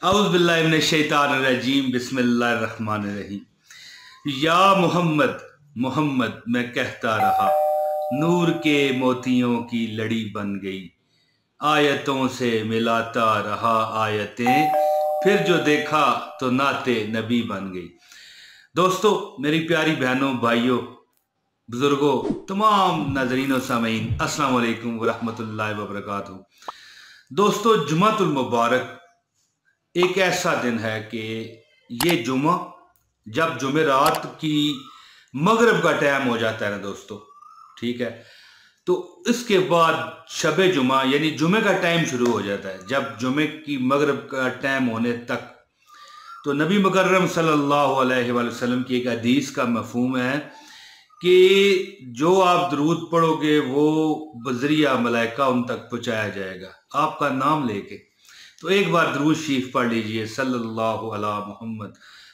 औज़ बिल्लाहि मिनश शैतानिर रजीम बिस्मिल्लाहिर्रहमानिर्रहीम। या मोहम्मद मोहम्मद मैं कहता रहा, नूर के मोतियों की लड़ी बन गई, आयतों से मिलाता रहा आयतें, फिर जो देखा तो नाते नबी बन गई। दोस्तों, मेरी प्यारी बहनों, भाइयों, बुजुर्गों, तमाम नाज़रीन और सामीन, अस्सलाम वालेकुम व रहमतुल्लाहि व बरकातुहू। दोस्तों, जुमातुल मुबारक एक ऐसा दिन है कि ये जुमा, जब जुमेरात की मगरिब का टाइम हो जाता है ना दोस्तों, ठीक है, तो इसके बाद शब जुमा यानी जुमे का टाइम शुरू हो जाता है। जब जुमे की मगरिब का टाइम होने तक तो नबी मुकर्रम सल्लल्लाहु अलैहि वसल्लम की एक हदीस का मफहूम है कि जो आप दरूद पढ़ोगे वो बजरिया मलाइका उन तक पहुँचाया जाएगा आपका नाम लेके। तो एक बार दरूद शरीफ पढ़ लीजिए, सल्लल्लाहु अला मुहम्मद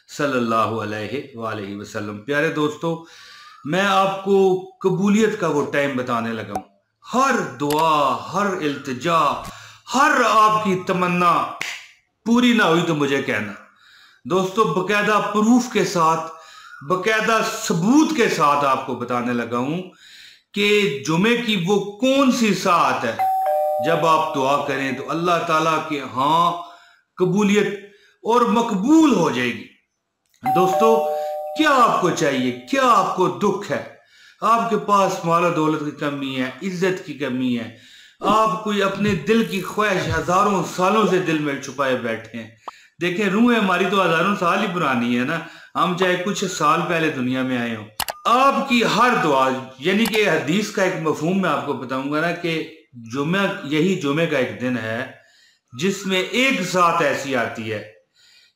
सल्लल्लाहु अलैहि वसल्लम। प्यारे दोस्तों, मैं आपको कबूलियत का वो टाइम बताने लगा हूँ। हर दुआ, हर इल्तिजा, हर आपकी तमन्ना पूरी ना हुई तो मुझे कहना। दोस्तों, बकायदा प्रूफ के साथ, बकायदा सबूत के साथ आपको बताने लगा हूं कि जुमे की वो कौन सी सात है जब आप दुआ करें तो अल्लाह ताला के यहाँ कबूलियत और मकबूल हो जाएगी। दोस्तों, क्या आपको चाहिए? क्या आपको दुख है? आपके पास माल दौलत की कमी है, इज्जत की कमी है, आप कोई अपने दिल की ख्वाहिश हजारों सालों से दिल में छुपाए बैठे हैं। देखें, रूह हमारी तो हजारों साल ही पुरानी है ना, हम चाहे कुछ साल पहले दुनिया में आए हों। आपकी हर दुआ, यानी कि हदीस का एक मफहूम मैं आपको बताऊंगा ना कि जुमे, यही जुमे का एक दिन है जिसमें एक साथ ऐसी आती है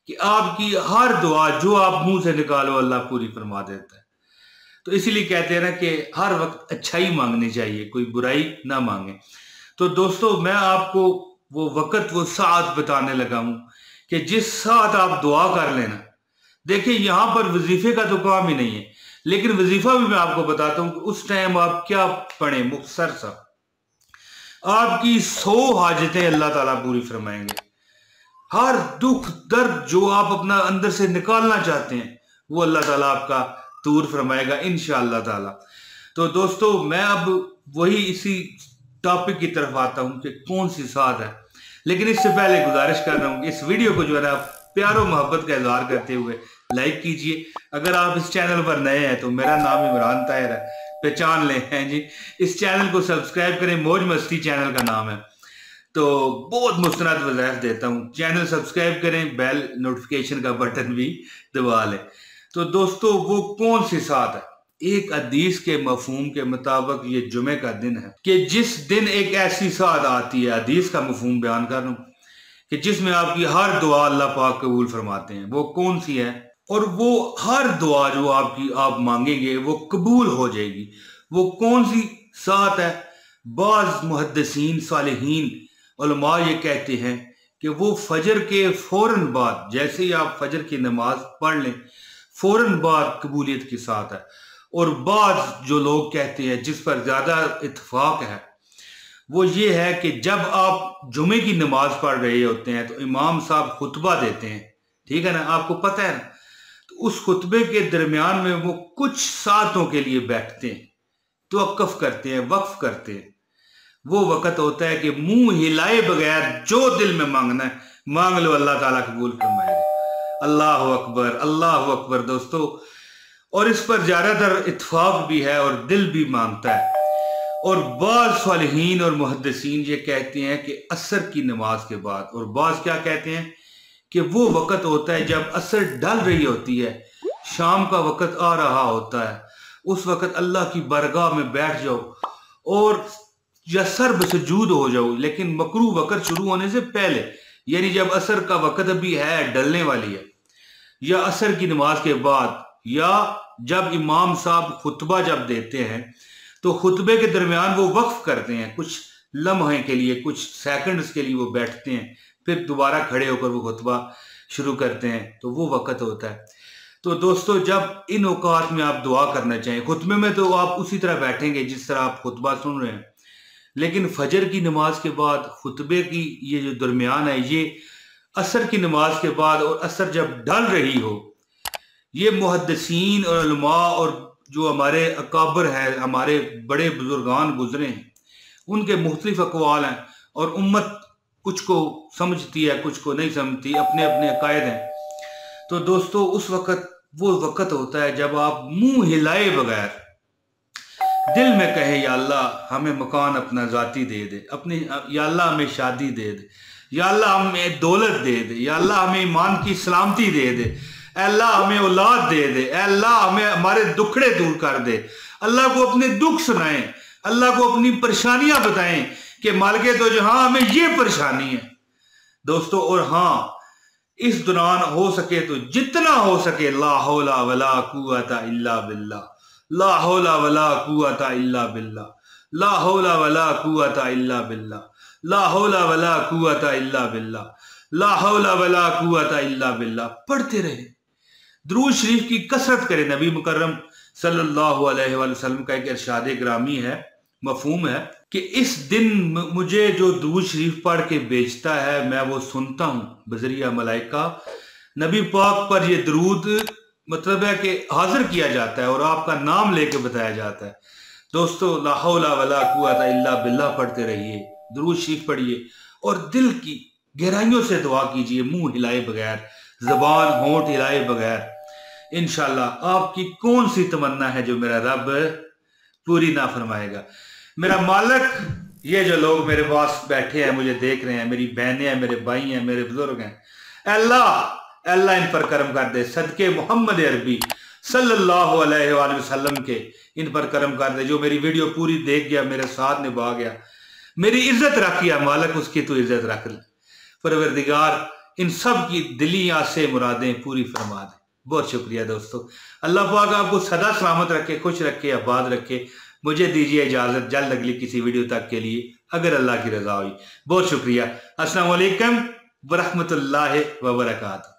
कि आपकी हर दुआ जो आप मुंह से निकालो अल्लाह पूरी फरमा देता है। तो इसीलिए कहते हैं ना कि हर वक्त अच्छाई मांगनी चाहिए, कोई बुराई ना मांगे। तो दोस्तों, मैं आपको वो वक्त, वो साथ बताने लगा हूं कि जिस साथ आप दुआ कर लेना। देखिए, यहां पर वजीफे का तो काम ही नहीं है, लेकिन वजीफा भी मैं आपको बताता हूं कि उस टाइम आप क्या पढ़ें। मुख्तसर सा, आपकी 100 हाजतें अल्लाह ताला पूरी फरमाएंगे। हर दुख दर्द जो आप अपना अंदर से निकालना चाहते हैं वो अल्लाह ताला आपका दूर फरमाएगा इंशाअल्लाह ताला। तो दोस्तों, मैं अब वही इसी टॉपिक की तरफ आता हूं कि कौन सी साथ है। लेकिन इससे पहले गुजारिश कर रहा हूं कि इस वीडियो को जो है ना प्यारो मोहब्बत का इजहार करते हुए लाइक कीजिए। अगर आप इस चैनल पर नए हैं तो मेरा नाम इमरान ताहिर है, पहचान लें हैं जी। इस चैनल को सब्सक्राइब करें, मौज मस्ती चैनल का नाम है, तो बहुत मुस्तनद वज़ाइफ देता हूँ। चैनल सब्सक्राइब करें, बेल नोटिफिकेशन का बटन भी दबा लें। तो दोस्तों, वो कौन सी साथ है? एक हदीस के मफहूम के मुताबिक ये जुमे का दिन है कि जिस दिन एक ऐसी साथ आती है, हदीस का मफहूम बयान कर रहा हूं, कि जिसमें आपकी हर दुआ अल्लाह पाक कबूल फरमाते हैं। वो कौन सी है? और वो हर दुआ जो आप मांगेंगे वो कबूल हो जाएगी। वो कौन सी साथ है? बाज मुहद्दिसीन सालिहीन उलमा ये कहते हैं कि वो फजर के फौरन बाद, जैसे ही आप फजर की नमाज पढ़ लें, फौरन बाद कबूलियत के साथ है। और बाद जो लोग कहते हैं, जिस पर ज्यादा इत्तेफाक है, वो ये है कि जब आप जुमे की नमाज पढ़ रहे होते हैं तो इमाम साहब खुतबा देते हैं, ठीक है ना, आपको पता है ना, तो उस खुतबे के दरमियान में वो कुछ सातों के लिए बैठते हैं, तवक्कुफ करते हैं, वक्फ करते हैं। वो वक्त होता है कि मुंह हिलाए बगैर जो दिल में मांगना है मांग लो, अल्लाह ताला कबूल फरमाएगा। अल्लाह अकबर, अल्लाह अकबर दोस्तों। और इस पर ज्यादातर इत्तेफाक भी है और दिल भी मांगता है। और बाज सालिहीन और मुहद्दिसीन ये कहते हैं कि असर की नमाज के बाद, और बाज क्या कहते हैं कि वो वक्त होता है जब असर ढल रही होती है, शाम का वक्त आ रहा होता है, उस वक्त अल्लाह की बरगाह में बैठ जाओ और या सर्ब सुजूद हो जाओ, लेकिन मकरू वक्त शुरू होने से पहले, यानी जब असर का वक्त भी है, डलने वाली है, या असर की नमाज के बाद, या जब इमाम साहब खुतबा जब देते हैं तो खुतबे के दरमियान वो वक्फ करते हैं, कुछ लम्हे के लिए, कुछ सेकंड्स के लिए वो बैठते हैं, फिर दोबारा खड़े होकर वो खुतबा शुरू करते हैं। तो वो वक्त होता है। तो दोस्तों, जब इन औकात में आप दुआ करना चाहें, खुतबे में तो आप उसी तरह बैठेंगे जिस तरह आप खुतबा सुन रहे हैं, लेकिन फजर की नमाज के बाद खुतबे की ये जो दरमियान है, ये عصر کی نماز کے بعد اور عصر جب ڈھل رہی ہو، یہ محدثین اور علماء اور جو ہمارے اکابر ہیں، ہمارے بڑے بزرگان گزرے ہیں، ان کے مختلف اقوال ہیں، اور امت کچھ کو سمجھتی ہے کچھ کو نہیں سمجھتی، اپنے اپنے عقائد ہیں۔ تو دوستو اس وقت وہ وقت ہوتا ہے جب آپ منہ ہلائے بغیر دل میں کہیں یا اللہ ہمیں مکان اپنا ذاتی دے دے، یا اللہ ہمیں شادی دے دے، یا اللہ ہمیں دولت دے دے، یا اللہ ہمیں ایمان کی سلامتی دے دے، اے اللہ ہمیں اولاد دے دے، اے اللہ ہمیں ہمارے دکھڑے دور کر دے، اللہ کو اپنے دکھ سنائیں، اللہ کو اپنی پریشانیاں بتائیں کہ مالک دو جہاں ہمیں یہ پریشانی ہے دوستو۔ اور ہاں اس دوران ہو سکے تو جتنا ہو سکے لا حول ولا قوت الا باللہ، لا حول ولا قوت الا باللہ، لا حول ولا قوت الا باللہ، لا حول ولا قوت الا باللہ، لا حول ولا قوت الا باللہ پڑھتے رہے۔ درود شریف کی کثرت کرے۔ نبی مکرم صلی اللہ علیہ وآلہ وسلم کا ایک ارشاد گرامی ہے، مفہوم ہے کہ اس دن مجھے جو درود شریف پڑھ کے بیچتا ہے میں وہ سنتا ہوں بذریعہ ملائکہ۔ نبی پاک پر یہ درود مطلب ہے کہ حاضر کیا جاتا ہے اور آپ کا نام لے کے بتایا جاتا ہے۔ دوستو لا حول ولا قوت الا باللہ پڑھتے رہیے، درود شریف پڑھیے اور دل کی گہرائیوں سے دعا کیجئے، منہ ہلائے بغیر، زبان ہونٹ ہلائے بغیر۔ انشاءاللہ آپ کی کون سی تمنا ہے جو میرا رب پوری نہ فرمائے گا۔ میرا مالک، یہ جو لوگ میرے پاس بیٹھے ہیں مجھے دیکھ رہے ہیں، میری بہنیں ہیں، میرے بھائی ہیں، میرے بزرگ ہیں، اے اللہ ان پر کرم کر دے، صدقے محمد عربی صلی اللہ علیہ وآلہ وسلم کے ان پر کرم کر دے۔ جو میری ویڈیو پوری دیکھ گیا، میرے ساتھ نبھا گیا، میری عزت رکھ گیا، مالک اس کی تو عزت رکھ لے۔ پروردگار ان سب کی دلی آسے مرادیں پوری فرما دے۔ بہت شکریہ دوستو، اللہ پاک آپ کو سدا سلامت رکھے، خوش رکھے، آباد رکھے۔ مجھے دیجیے اجازت، جلد اگلی کسی ویڈیو تک کے لیے اگر اللہ کی رضا ہوئی۔ بہت شکریہ۔ السلام علیکم ورحمۃ اللہ وبرکاتہ۔